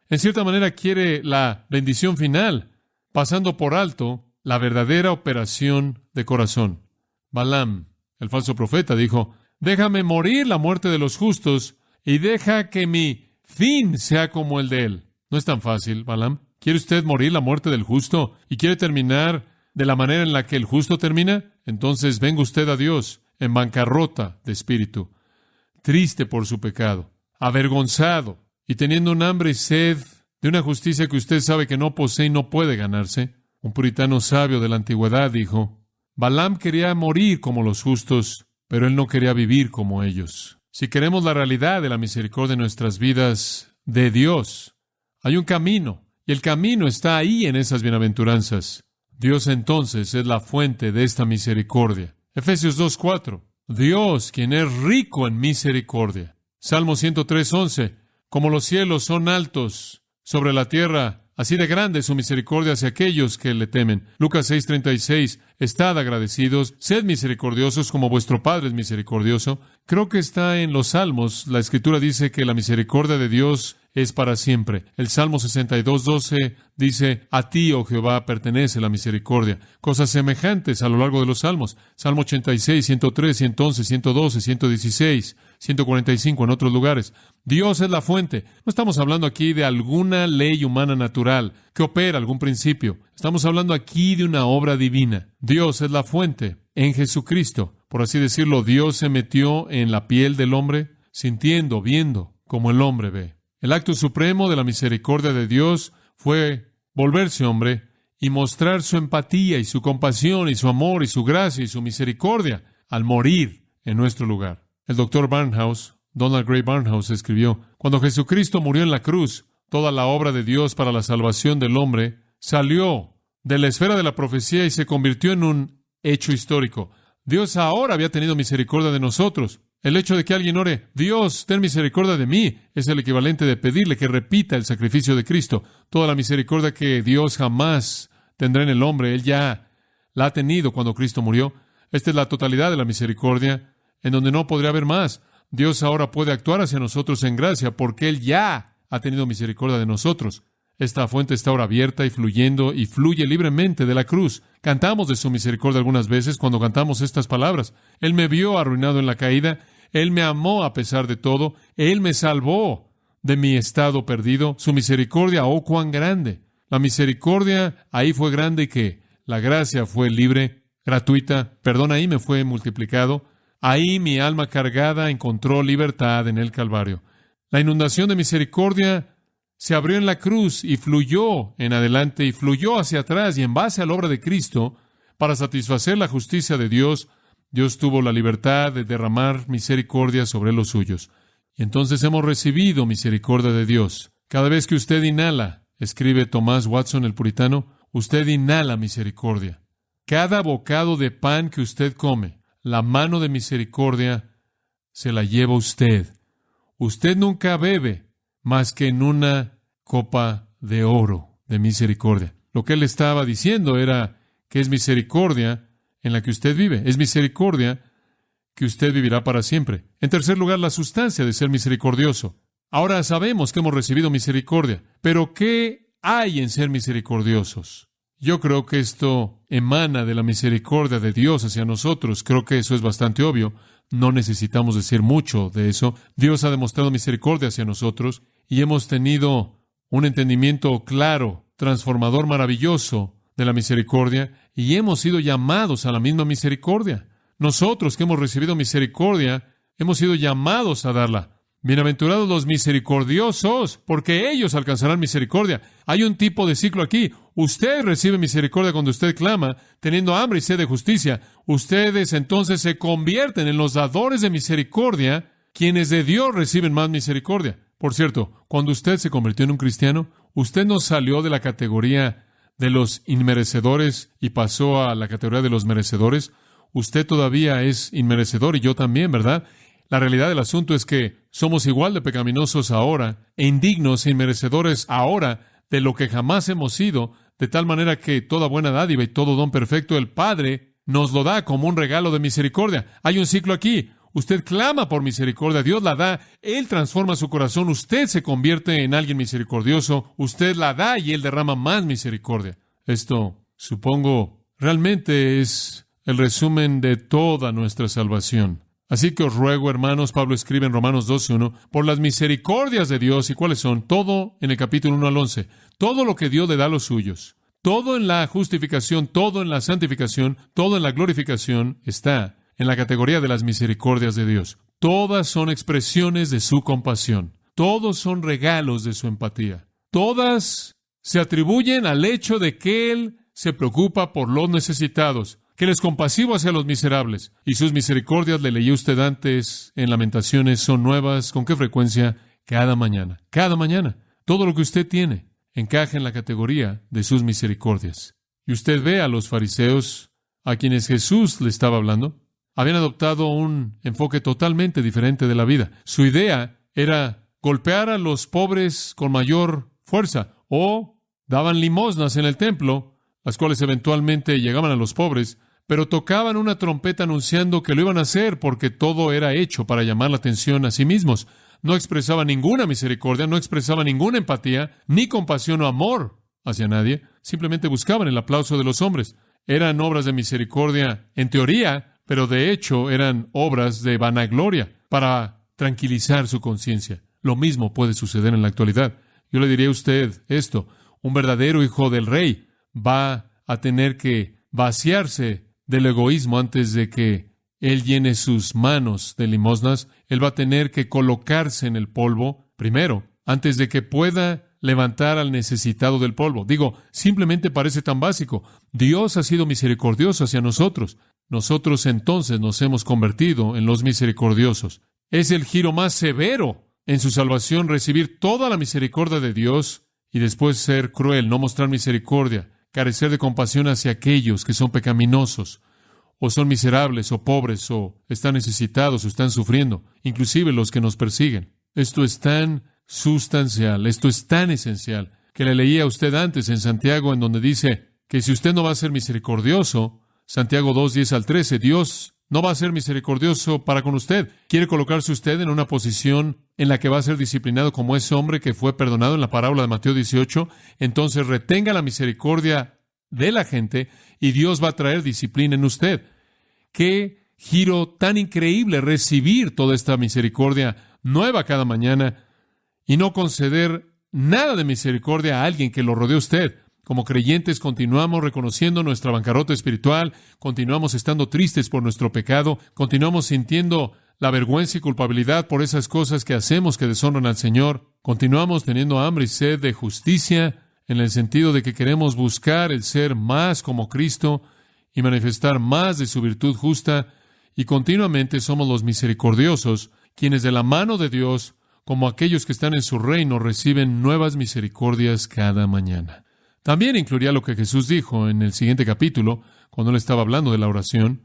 B: en cierta manera quiere la bendición final, pasando por alto la verdadera operación de corazón. Balaam, el falso profeta, dijo, déjame morir la muerte de los justos y deja que mi fin sea como el de él. No es tan fácil, Balaam. ¿Quiere usted morir la muerte del justo y quiere terminar de la manera en la que el justo termina? Entonces venga usted a Dios en bancarrota de espíritu, triste por su pecado, avergonzado y teniendo un hambre y sed de una justicia que usted sabe que no posee y no puede ganarse. Un puritano sabio de la antigüedad dijo, Balaam quería morir como los justos, pero él no quería vivir como ellos. Si queremos la realidad de la misericordia en nuestras vidas de Dios, hay un camino, y el camino está ahí en esas bienaventuranzas. Dios entonces es la fuente de esta misericordia. Efesios 2:4. Dios, quien es rico en misericordia. Salmo 103:11. Como los cielos son altos sobre la tierra, así de grande es su misericordia hacia aquellos que le temen. Lucas 6:36. Estad agradecidos, sed misericordiosos como vuestro Padre es misericordioso. Creo que está en los Salmos. La Escritura dice que la misericordia de Dios es para siempre. El Salmo 62:12 dice, a ti, oh Jehová, pertenece la misericordia. Cosas semejantes a lo largo de los Salmos. Salmo 86, 103, 111, 112, 116, 145 en otros lugares. Dios es la fuente. No estamos hablando aquí de alguna ley humana natural que opera algún principio. Estamos hablando aquí de una obra divina. Dios es la fuente. En Jesucristo, por así decirlo, Dios se metió en la piel del hombre, sintiendo, viendo como el hombre ve. El acto supremo de la misericordia de Dios fue volverse hombre y mostrar su empatía y su compasión y su amor y su gracia y su misericordia al morir en nuestro lugar. El doctor Barnhouse, Donald Gray Barnhouse, escribió: cuando Jesucristo murió en la cruz, toda la obra de Dios para la salvación del hombre salió de la esfera de la profecía y se convirtió en un hecho histórico. Dios ahora había tenido misericordia de nosotros. El hecho de que alguien ore, Dios, ten misericordia de mí, es el equivalente de pedirle que repita el sacrificio de Cristo. Toda la misericordia que Dios jamás tendrá en el hombre, Él ya la ha tenido cuando Cristo murió. Esta es la totalidad de la misericordia, en donde no podría haber más. Dios ahora puede actuar hacia nosotros en gracia, porque Él ya ha tenido misericordia de nosotros. Esta fuente está ahora abierta y fluyendo, y fluye libremente de la cruz. Cantamos de su misericordia algunas veces cuando cantamos estas palabras. Él me vio arruinado en la caída. Él me amó a pesar de todo. Él me salvó de mi estado perdido. Su misericordia, oh, cuán grande. La misericordia ahí fue grande y que la gracia fue libre, gratuita. Perdón ahí me fue multiplicado. Ahí mi alma cargada encontró libertad en el Calvario. La inundación de misericordia se abrió en la cruz y fluyó en adelante y fluyó hacia atrás, y en base a la obra de Cristo, para satisfacer la justicia de Dios, Dios tuvo la libertad de derramar misericordia sobre los suyos. Y entonces hemos recibido misericordia de Dios. Cada vez que usted inhala, escribe Thomas Watson el puritano, usted inhala misericordia. Cada bocado de pan que usted come, la mano de misericordia se la lleva usted. Usted nunca bebe más que en una copa de oro de misericordia. Lo que él estaba diciendo era que es misericordia en la que usted vive. Es misericordia que usted vivirá para siempre. En tercer lugar, la sustancia de ser misericordioso. Ahora sabemos que hemos recibido misericordia, pero ¿qué hay en ser misericordiosos? Yo creo que esto emana de la misericordia de Dios hacia nosotros. Creo que eso es bastante obvio. No necesitamos decir mucho de eso. Dios ha demostrado misericordia hacia nosotros y hemos tenido un entendimiento claro, transformador, maravilloso de la misericordia, y hemos sido llamados a la misma misericordia. Nosotros que hemos recibido misericordia, hemos sido llamados a darla. Bienaventurados los misericordiosos, porque ellos alcanzarán misericordia. Hay un tipo de ciclo aquí. Usted recibe misericordia cuando usted clama, teniendo hambre y sed de justicia. Ustedes entonces se convierten en los dadores de misericordia, quienes de Dios reciben más misericordia. Por cierto, cuando usted se convirtió en un cristiano, usted no salió de la categoría de los inmerecedores y pasó a la categoría de los merecedores. Usted todavía es inmerecedor y yo también, ¿verdad? La realidad del asunto es que somos igual de pecaminosos ahora e indignos e inmerecedores ahora de lo que jamás hemos sido, de tal manera que toda buena dádiva y todo don perfecto el Padre nos lo da como un regalo de misericordia. Hay un ciclo aquí. Usted clama por misericordia, Dios la da, Él transforma su corazón, usted se convierte en alguien misericordioso, usted la da y Él derrama más misericordia. Esto, supongo, realmente es el resumen de toda nuestra salvación. Así que os ruego, hermanos, Pablo escribe en Romanos 12:1, por las misericordias de Dios, ¿y cuáles son? Todo en el capítulo 1 al 11, todo lo que Dios le da a los suyos, todo en la justificación, todo en la santificación, todo en la glorificación está en la categoría de las misericordias de Dios. Todas son expresiones de su compasión. Todos son regalos de su empatía. Todas se atribuyen al hecho de que Él se preocupa por los necesitados, que Él es compasivo hacia los miserables. Y sus misericordias, le leí usted antes en Lamentaciones, son nuevas. ¿Con qué frecuencia? Cada mañana. Cada mañana. Todo lo que usted tiene encaja en la categoría de sus misericordias. Y usted ve a los fariseos a quienes Jesús le estaba hablando. Habían adoptado un enfoque totalmente diferente de la vida. Su idea era golpear a los pobres con mayor fuerza, o daban limosnas en el templo, las cuales eventualmente llegaban a los pobres, pero tocaban una trompeta anunciando que lo iban a hacer porque todo era hecho para llamar la atención a sí mismos. No expresaban ninguna misericordia, no expresaban ninguna empatía, ni compasión o amor hacia nadie. Simplemente buscaban el aplauso de los hombres. Eran obras de misericordia en teoría, pero de hecho eran obras de vanagloria para tranquilizar su conciencia. Lo mismo puede suceder en la actualidad. Yo le diría a usted esto: un verdadero hijo del rey va a tener que vaciarse del egoísmo antes de que él llene sus manos de limosnas. Él va a tener que colocarse en el polvo primero antes de que pueda levantar al necesitado del polvo. Digo, simplemente parece tan básico. Dios ha sido misericordioso hacia nosotros. Nosotros entonces nos hemos convertido en los misericordiosos. Es el giro más severo en su salvación, recibir toda la misericordia de Dios y después ser cruel, no mostrar misericordia, carecer de compasión hacia aquellos que son pecaminosos, o son miserables, o pobres, o están necesitados, o están sufriendo, inclusive los que nos persiguen. Esto es tan sustancial, esto es tan esencial, que le leía a usted antes en Santiago, en donde dice que si usted no va a ser misericordioso, Santiago 2, 10 al 13, Dios no va a ser misericordioso para con usted. Quiere colocarse usted en una posición en la que va a ser disciplinado como ese hombre que fue perdonado en la parábola de Mateo 18. Entonces retenga la misericordia de la gente y Dios va a traer disciplina en usted. ¡Qué giro tan increíble recibir toda esta misericordia nueva cada mañana y no conceder nada de misericordia a alguien que lo rodee a usted! Como creyentes continuamos reconociendo nuestra bancarrota espiritual, continuamos estando tristes por nuestro pecado, continuamos sintiendo la vergüenza y culpabilidad por esas cosas que hacemos que deshonran al Señor, continuamos teniendo hambre y sed de justicia, en el sentido de que queremos buscar el ser más como Cristo y manifestar más de su virtud justa, y continuamente somos los misericordiosos, quienes de la mano de Dios, como aquellos que están en su reino, reciben nuevas misericordias cada mañana. También incluiría lo que Jesús dijo en el siguiente capítulo, cuando Él estaba hablando de la oración,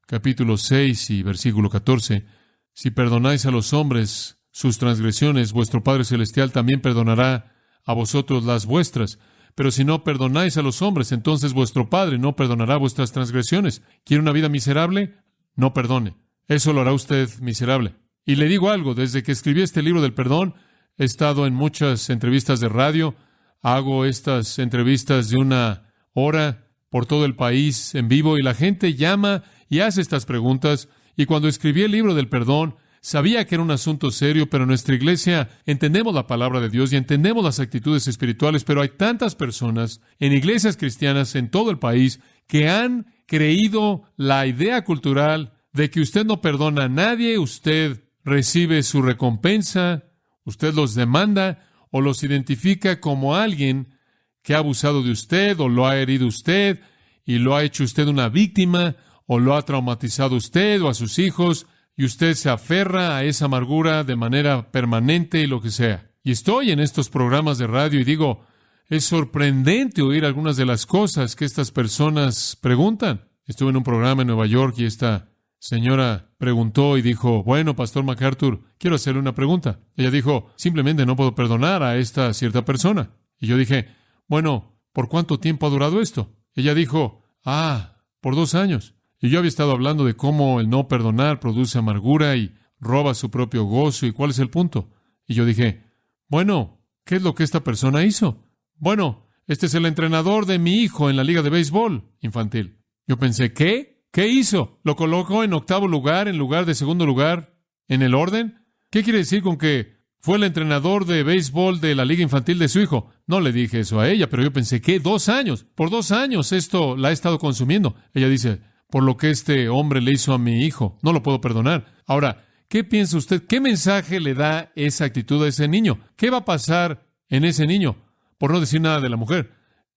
B: capítulo 6 y versículo 14. Si perdonáis a los hombres sus transgresiones, vuestro Padre Celestial también perdonará a vosotros las vuestras. Pero si no perdonáis a los hombres, entonces vuestro Padre no perdonará vuestras transgresiones. ¿Quiere una vida miserable? No perdone. Eso lo hará usted miserable. Y le digo algo, desde que escribí este libro del perdón, he estado en muchas entrevistas de radio. Hago estas entrevistas de 1 hora por todo el país en vivo y la gente llama y hace estas preguntas. Y cuando escribí el libro del perdón, sabía que era un asunto serio, pero en nuestra iglesia entendemos la palabra de Dios y entendemos las actitudes espirituales, pero hay tantas personas en iglesias cristianas en todo el país que han creído la idea cultural de que usted no perdona a nadie, usted recibe su recompensa, usted los demanda o los identifica como alguien que ha abusado de usted o lo ha herido usted y lo ha hecho usted una víctima o lo ha traumatizado usted o a sus hijos y usted se aferra a esa amargura de manera permanente y lo que sea. Y estoy en estos programas de radio y digo, es sorprendente oír algunas de las cosas que estas personas preguntan. Estuve en un programa en Nueva York y esta señora preguntó y dijo, bueno, Pastor MacArthur, quiero hacerle una pregunta. Ella dijo, simplemente no puedo perdonar a esta cierta persona. Y yo dije, bueno, ¿por cuánto tiempo ha durado esto? Ella dijo, por 2 años. Y yo había estado hablando de cómo el no perdonar produce amargura y roba su propio gozo y cuál es el punto. Y yo dije, bueno, ¿qué es lo que esta persona hizo? Bueno, este es el entrenador de mi hijo en la liga de béisbol infantil. Yo pensé, ¿qué? ¿Qué hizo? ¿Lo colocó en 8º lugar en lugar de 2º lugar en el orden? ¿Qué quiere decir con que fue el entrenador de béisbol de la liga infantil de su hijo? No le dije eso a ella, pero yo pensé, ¿qué? 2 años. Por 2 años esto la he estado consumiendo. Ella dice, por lo que este hombre le hizo a mi hijo, no lo puedo perdonar. Ahora, ¿qué piensa usted? ¿Qué mensaje le da esa actitud a ese niño? ¿Qué va a pasar en ese niño? Por no decir nada de la mujer.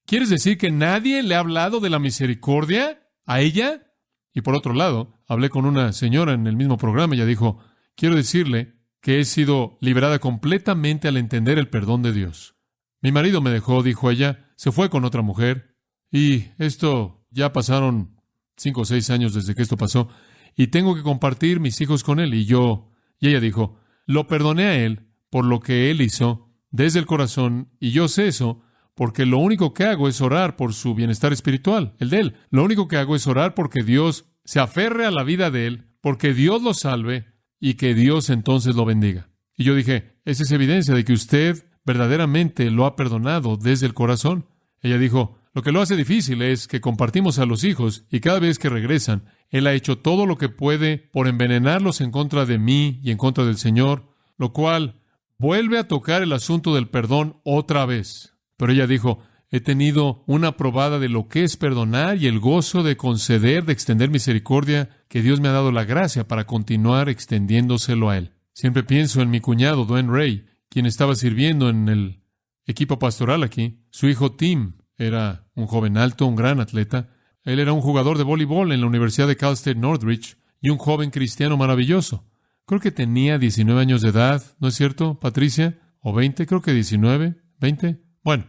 B: ¿Quieres decir que nadie le ha hablado de la misericordia a ella? Y por otro lado, hablé con una señora en el mismo programa. Ella dijo, quiero decirle que he sido liberada completamente al entender el perdón de Dios. Mi marido me dejó, dijo ella, se fue con otra mujer. Y esto ya pasaron 5 o 6 años desde que esto pasó. Y tengo que compartir mis hijos con él. Y ella dijo, lo perdoné a él por lo que él hizo desde el corazón. Y yo sé eso porque lo único que hago es orar por su bienestar espiritual, el de él. Lo único que hago es orar porque Dios se aferre a la vida de él, porque Dios lo salve y que Dios entonces lo bendiga. Y yo dije, esa es evidencia de que usted verdaderamente lo ha perdonado desde el corazón. Ella dijo, lo que lo hace difícil es que compartimos a los hijos y cada vez que regresan, él ha hecho todo lo que puede por envenenarlos en contra de mí y en contra del Señor, lo cual vuelve a tocar el asunto del perdón otra vez. Pero ella dijo, he tenido una probada de lo que es perdonar y el gozo de conceder, de extender misericordia, que Dios me ha dado la gracia para continuar extendiéndoselo a él. Siempre pienso en mi cuñado, Dwayne Ray, quien estaba sirviendo en el equipo pastoral aquí. Su hijo Tim era un joven alto, un gran atleta. Él era un jugador de voleibol en la Universidad de Cal State Northridge y un joven cristiano maravilloso. Creo que tenía 19 años de edad, ¿no es cierto, Patricia? ¿O 20? Creo que 19, 20. Bueno,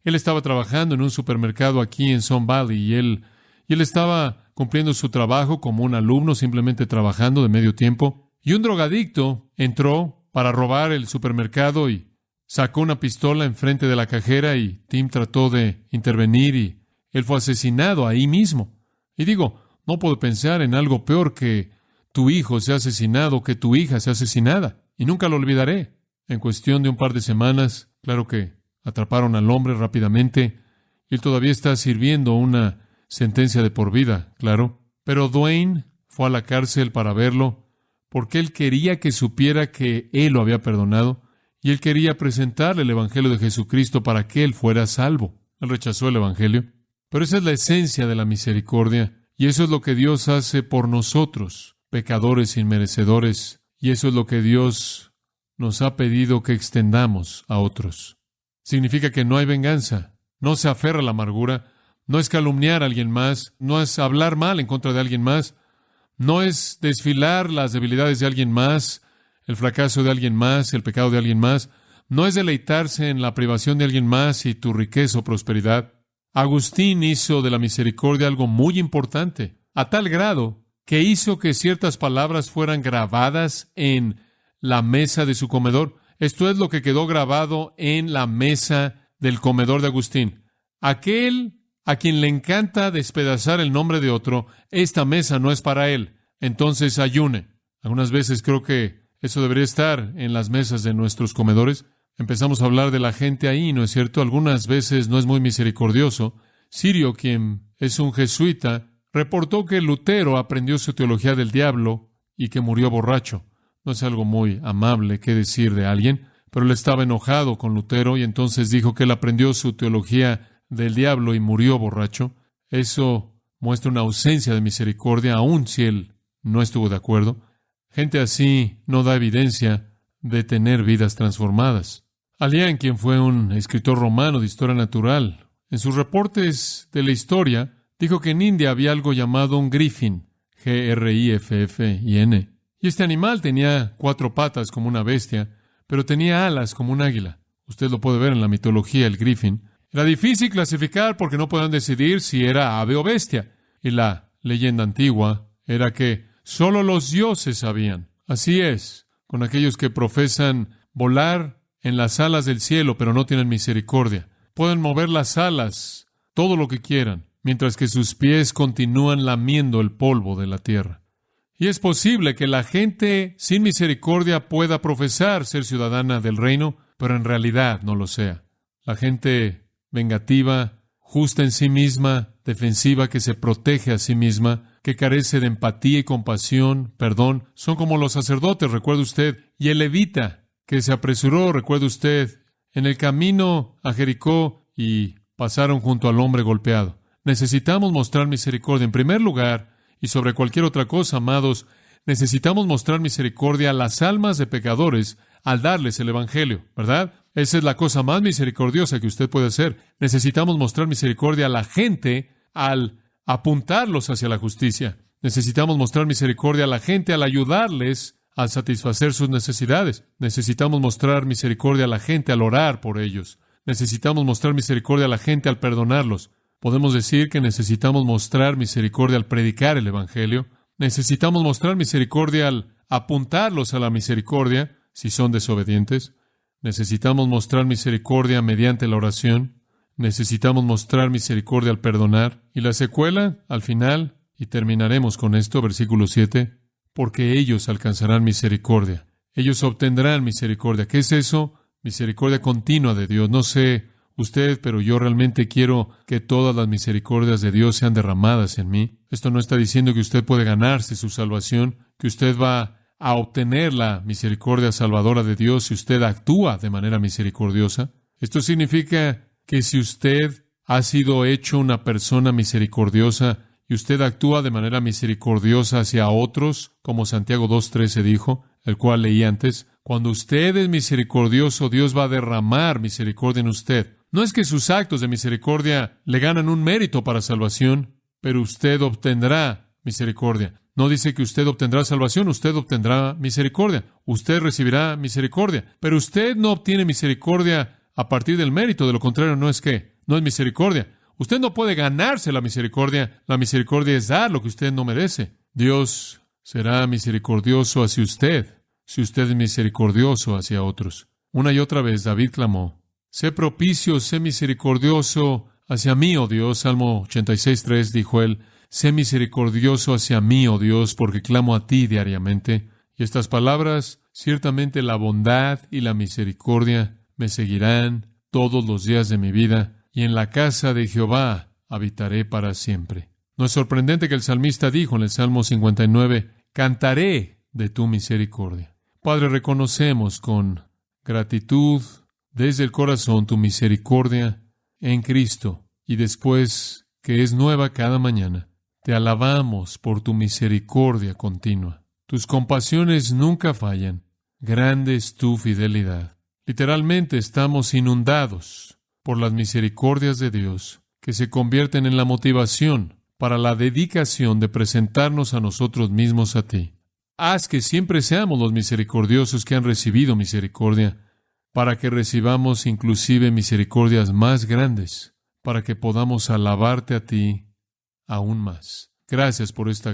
B: él estaba trabajando en un supermercado aquí en Sun Valley y él estaba cumpliendo su trabajo como un alumno, simplemente trabajando de medio tiempo. Y un drogadicto entró para robar el supermercado y sacó una pistola enfrente de la cajera y Tim trató de intervenir y él fue asesinado ahí mismo. Y digo, no puedo pensar en algo peor que tu hijo sea asesinado, que tu hija sea asesinada. Y nunca lo olvidaré. En cuestión de un par de semanas, claro que atraparon al hombre rápidamente y él todavía está sirviendo una sentencia de por vida, claro. Pero Dwayne fue a la cárcel para verlo porque él quería que supiera que él lo había perdonado y él quería presentarle el Evangelio de Jesucristo para que él fuera salvo. Él rechazó el Evangelio. Pero esa es la esencia de la misericordia y eso es lo que Dios hace por nosotros, pecadores inmerecedores, y eso es lo que Dios nos ha pedido que extendamos a otros. Significa que no hay venganza, no se aferra a la amargura, no es calumniar a alguien más, no es hablar mal en contra de alguien más, no es desfilar las debilidades de alguien más, el fracaso de alguien más, el pecado de alguien más, no es deleitarse en la privación de alguien más y tu riqueza o prosperidad. Agustín hizo de la misericordia algo muy importante, a tal grado que hizo que ciertas palabras fueran grabadas en la mesa de su comedor. Esto es lo que quedó grabado en la mesa del comedor de Agustín. Aquel a quien le encanta despedazar el nombre de otro, esta mesa no es para él. Entonces ayune. Algunas veces creo que eso debería estar en las mesas de nuestros comedores. Empezamos a hablar de la gente ahí, ¿no es cierto? Algunas veces no es muy misericordioso. Sirio, quien es un jesuita, reportó que Lutero aprendió su teología del diablo y que murió borracho. No es algo muy amable que decir de alguien, pero él estaba enojado con Lutero y entonces dijo que él aprendió su teología del diablo y murió borracho. Eso muestra una ausencia de misericordia, aun si él no estuvo de acuerdo. Gente así no da evidencia de tener vidas transformadas. Alian, quien fue un escritor romano de historia natural, en sus reportes de la historia, dijo que en India había algo llamado un griffin, Griffin, y este animal tenía 4 patas como una bestia, pero tenía alas como un águila. Usted lo puede ver en la mitología, el griffin. Era difícil clasificar porque no podían decidir si era ave o bestia, y la leyenda antigua era que solo los dioses sabían. Así es con aquellos que profesan volar en las alas del cielo, pero no tienen misericordia. Pueden mover las alas todo lo que quieran, mientras que sus pies continúan lamiendo el polvo de la tierra. Y es posible que la gente sin misericordia pueda profesar ser ciudadana del reino, pero en realidad no lo sea. La gente vengativa, justa en sí misma, defensiva, que se protege a sí misma, que carece de empatía y compasión, perdón, son como los sacerdotes, recuerde usted, y el levita, que se apresuró, recuerde usted, en el camino a Jericó y pasaron junto al hombre golpeado. Necesitamos mostrar misericordia en primer lugar y sobre cualquier otra cosa, amados. Necesitamos mostrar misericordia a las almas de pecadores al darles el Evangelio, ¿verdad? Esa es la cosa más misericordiosa que usted puede hacer. Necesitamos mostrar misericordia a la gente al apuntarlos hacia la justicia. Necesitamos mostrar misericordia a la gente al ayudarles a satisfacer sus necesidades. Necesitamos mostrar misericordia a la gente al orar por ellos. Necesitamos mostrar misericordia a la gente al perdonarlos. Podemos decir que necesitamos mostrar misericordia al predicar el Evangelio. Necesitamos mostrar misericordia al apuntarlos a la misericordia si son desobedientes. Necesitamos mostrar misericordia mediante la oración. Necesitamos mostrar misericordia al perdonar. Y la secuela, al final, y terminaremos con esto, versículo 7, porque ellos alcanzarán misericordia. Ellos obtendrán misericordia. ¿Qué es eso? Misericordia continua de Dios. No sé usted, pero yo realmente quiero que todas las misericordias de Dios sean derramadas en mí. Esto no está diciendo que usted puede ganarse su salvación, que usted va a obtener la misericordia salvadora de Dios si usted actúa de manera misericordiosa. Esto significa que si usted ha sido hecho una persona misericordiosa y usted actúa de manera misericordiosa hacia otros, como Santiago 2:13 dijo, el cual leí antes, cuando usted es misericordioso, Dios va a derramar misericordia en usted. No es que sus actos de misericordia le ganan un mérito para salvación, pero usted obtendrá misericordia. No dice que usted obtendrá salvación, usted obtendrá misericordia. Usted recibirá misericordia, pero usted no obtiene misericordia a partir del mérito. De lo contrario, no es misericordia. Usted no puede ganarse la misericordia. La misericordia es dar lo que usted no merece. Dios será misericordioso hacia usted si usted es misericordioso hacia otros. Una y otra vez David clamó, sé propicio, sé misericordioso hacia mí, oh Dios. Salmo 86:3 dijo él, sé misericordioso hacia mí, oh Dios, porque clamo a ti diariamente. Y estas palabras, ciertamente la bondad y la misericordia me seguirán todos los días de mi vida, y en la casa de Jehová habitaré para siempre. No es sorprendente que el salmista dijo en el Salmo 59, cantaré de tu misericordia. Padre, reconocemos con gratitud desde el corazón tu misericordia en Cristo, y después que es nueva cada mañana, te alabamos por tu misericordia continua. Tus compasiones nunca fallan. Grande es tu fidelidad. Literalmente estamos inundados por las misericordias de Dios, que se convierten en la motivación para la dedicación de presentarnos a nosotros mismos a ti. Haz que siempre seamos los misericordiosos que han recibido misericordia, para que recibamos inclusive misericordias más grandes, para que podamos alabarte a ti aún más. Gracias por esta